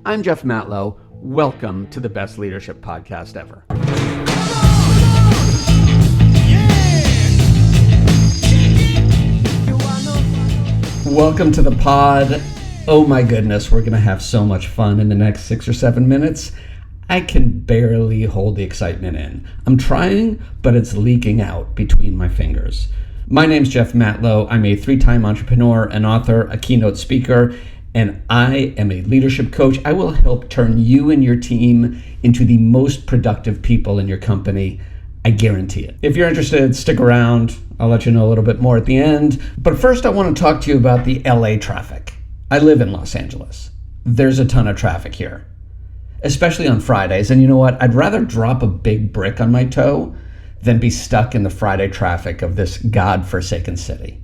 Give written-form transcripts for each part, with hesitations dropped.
I'm Jeff Matlow. Welcome to the best leadership podcast ever. Welcome to the pod. Oh my goodness, we're going to have so much fun in the next 6 or 7 minutes. I can barely hold the excitement in. I'm trying, but it's leaking out between my fingers. My name's Jeff Matlow. I'm a 3-time entrepreneur, an author, a keynote speaker, and I am a leadership coach. I will help turn you and your team into the most productive people in your company. I guarantee it. If you're interested, stick around. I'll let you know a little bit more at the end. But first, I want to talk to you about the LA traffic. I live in Los Angeles. There's a ton of traffic here, especially on Fridays. And you know what? I'd rather drop a big brick on my toe than be stuck in the Friday traffic of this godforsaken city.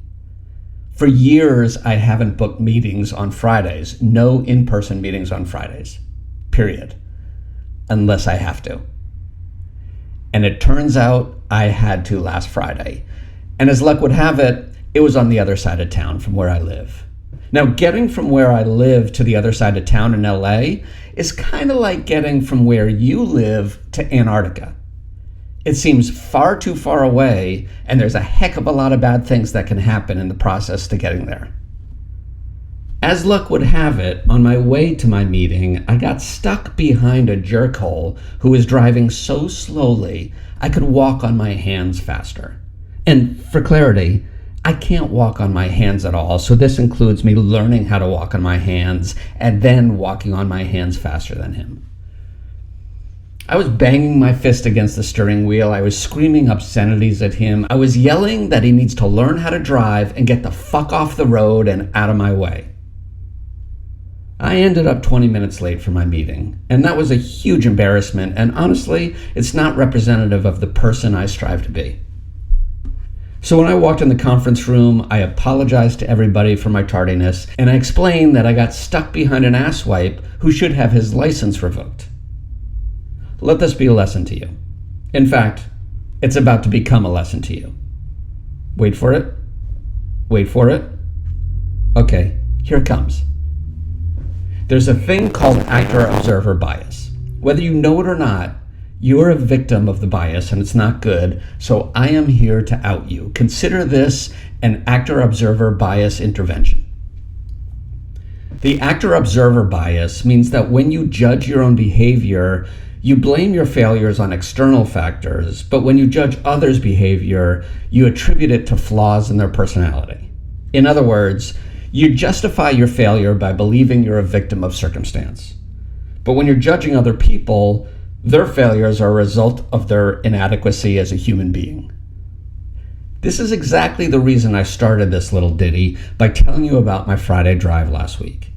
For years, I haven't booked meetings on Fridays. No in-person meetings on Fridays, period, unless I have to. And it turns out I had to last Friday. And as luck would have it, it was on the other side of town from where I live. Now, getting from where I live to the other side of town in LA is kind of like getting from where you live to Antarctica. It seems far too far away, and there's a heck of a lot of bad things that can happen in the process to getting there. As luck would have it, on my way to my meeting, I got stuck behind a jerkhole who was driving so slowly I could walk on my hands faster. And for clarity, I can't walk on my hands at all, so this includes me learning how to walk on my hands and then walking on my hands faster than him. I was banging my fist against the steering wheel. I was screaming obscenities at him. I was yelling that he needs to learn how to drive and get the fuck off the road and out of my way. I ended up 20 minutes late for my meeting, and that was a huge embarrassment, and honestly, it's not representative of the person I strive to be. So when I walked in the conference room, I apologized to everybody for my tardiness, and I explained that I got stuck behind an asswipe who should have his license revoked. Let this be a lesson to you. In fact, it's about to become a lesson to you. Wait for it. Wait for it. Okay, here it comes. There's a thing called actor-observer bias. Whether you know it or not, you're a victim of the bias and it's not good, so I am here to out you. Consider this an actor-observer bias intervention. The actor-observer bias means that when you judge your own behavior, you blame your failures on external factors, but when you judge others' behavior, you attribute it to flaws in their personality. In other words, you justify your failure by believing you're a victim of circumstance. But when you're judging other people, their failures are a result of their inadequacy as a human being. This is exactly the reason I started this little ditty by telling you about my Friday drive last week.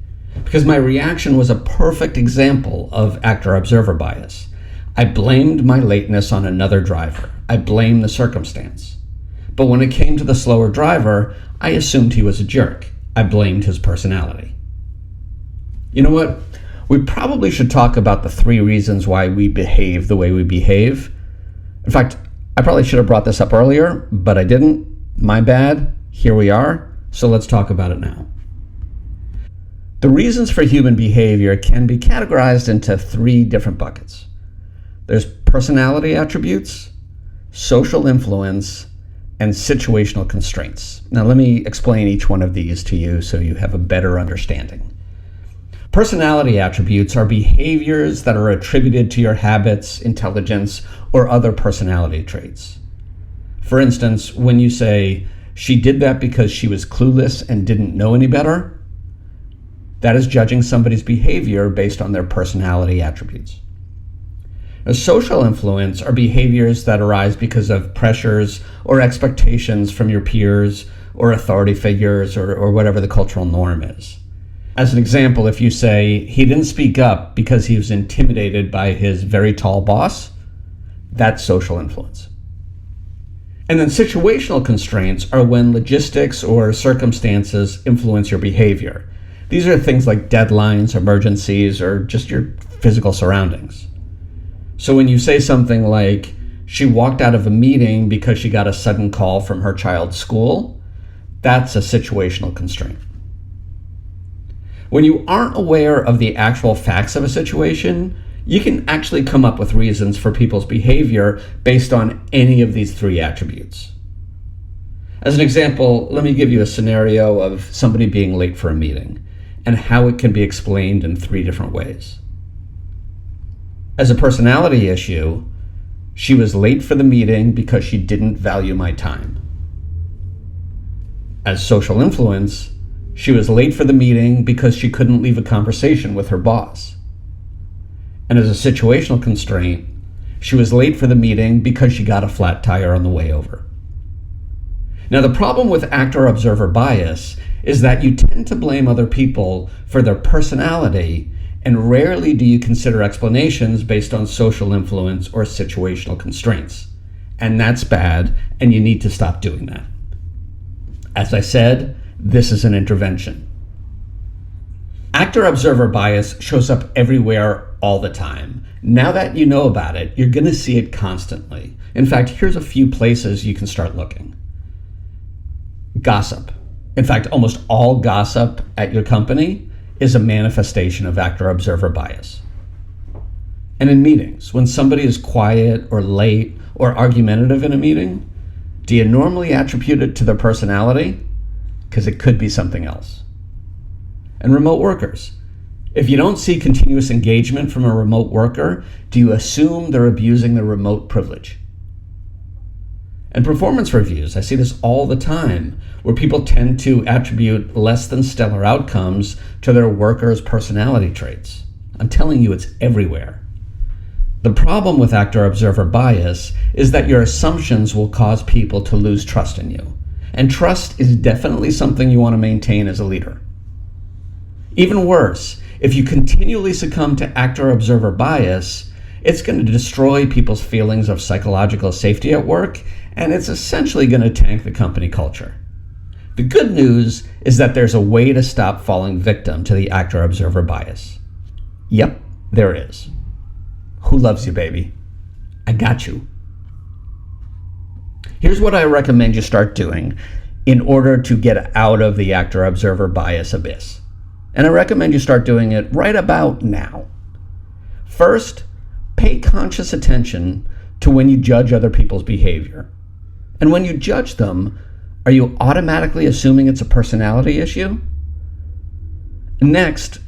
Because my reaction was a perfect example of actor-observer bias. I blamed my lateness on another driver. I blamed the circumstance. But when it came to the slower driver, I assumed he was a jerk. I blamed his personality. You know what? We probably should talk about the 3 reasons why we behave the way we behave. In fact, I probably should have brought this up earlier, but I didn't. My bad. Here we are. So let's talk about it now. The reasons for human behavior can be categorized into 3 different buckets. There's personality attributes, social influence, and situational constraints. Now let me explain each one of these to you so you have a better understanding. Personality attributes are behaviors that are attributed to your habits, intelligence, or other personality traits. For instance, when you say, "She did that because she was clueless and didn't know any better," that is judging somebody's behavior based on their personality attributes. Now, social influence are behaviors that arise because of pressures or expectations from your peers or authority figures or whatever the cultural norm is. As an example, if you say, "He didn't speak up because he was intimidated by his very tall boss," that's social influence. And then situational constraints are when logistics or circumstances influence your behavior. These are things like deadlines, emergencies, or just your physical surroundings. So when you say something like, "She walked out of a meeting because she got a sudden call from her child's school," that's a situational constraint. When you aren't aware of the actual facts of a situation, you can actually come up with reasons for people's behavior based on any of these three attributes. As an example, let me give you a scenario of somebody being late for a meeting and how it can be explained in three different ways. As a personality issue, she was late for the meeting because she didn't value my time. As social influence, she was late for the meeting because she couldn't leave a conversation with her boss. And as a situational constraint, she was late for the meeting because she got a flat tire on the way over. Now, the problem with actor-observer bias is that you tend to blame other people for their personality, and rarely do you consider explanations based on social influence or situational constraints. And that's bad, and you need to stop doing that. As I said, this is an intervention. Actor-observer bias shows up everywhere all the time. Now that you know about it, you're going to see it constantly. In fact, here's a few places you can start looking. Gossip. In fact, almost all gossip at your company is a manifestation of actor-observer bias. And in meetings, when somebody is quiet or late or argumentative in a meeting, do you normally attribute it to their personality? Because it could be something else. And remote workers. If you don't see continuous engagement from a remote worker, do you assume they're abusing their remote privilege? And performance reviews, I see this all the time, where people tend to attribute less than stellar outcomes to their workers' personality traits. I'm telling you, it's everywhere. The problem with actor-observer bias is that your assumptions will cause people to lose trust in you. And trust is definitely something you want to maintain as a leader. Even worse, if you continually succumb to actor-observer bias, it's going to destroy people's feelings of psychological safety at work, and it's essentially going to tank the company culture. The good news is that there's a way to stop falling victim to the actor-observer bias. Yep, there is. Who loves you, baby? I got you. Here's what I recommend you start doing in order to get out of the actor-observer bias abyss. And I recommend you start doing it right about now. First, pay conscious attention to when you judge other people's behavior. And when you judge them, are you automatically assuming it's a personality issue? Next,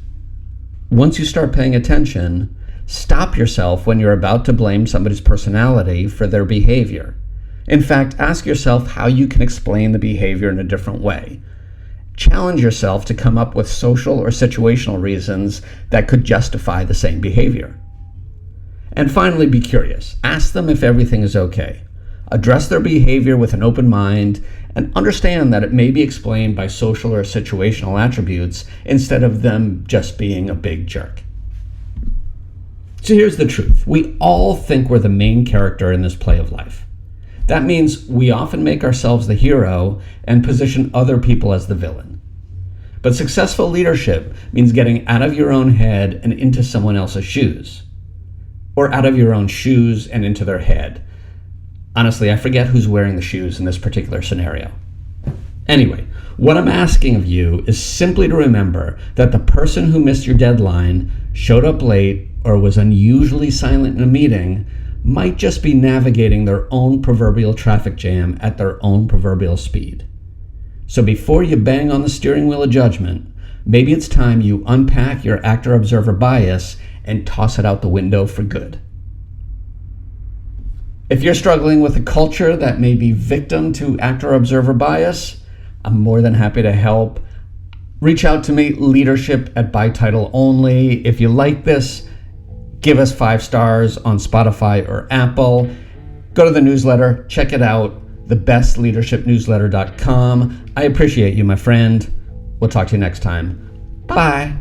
once you start paying attention, stop yourself when you're about to blame somebody's personality for their behavior. In fact, ask yourself how you can explain the behavior in a different way. Challenge yourself to come up with social or situational reasons that could justify the same behavior. And finally, be curious. Ask them if everything is okay. Address their behavior with an open mind and understand that it may be explained by social or situational attributes instead of them just being a big jerk. So here's the truth. We all think we're the main character in this play of life. That means we often make ourselves the hero and position other people as the villain. But successful leadership means getting out of your own head and into someone else's shoes. Or out of your own shoes and into their head. Honestly, I forget who's wearing the shoes in this particular scenario. Anyway, what I'm asking of you is simply to remember that the person who missed your deadline, showed up late, or was unusually silent in a meeting might just be navigating their own proverbial traffic jam at their own proverbial speed. So before you bang on the steering wheel of judgment, maybe it's time you unpack your actor-observer bias and toss it out the window for good. If you're struggling with a culture that may be victim to actor-observer bias, I'm more than happy to help. Reach out to me, leadership at by title only. If you like this, give us 5 stars on Spotify or Apple. Go to the newsletter, check it out, thebestleadershipnewsletter.com. I appreciate you, my friend. We'll talk to you next time. Bye.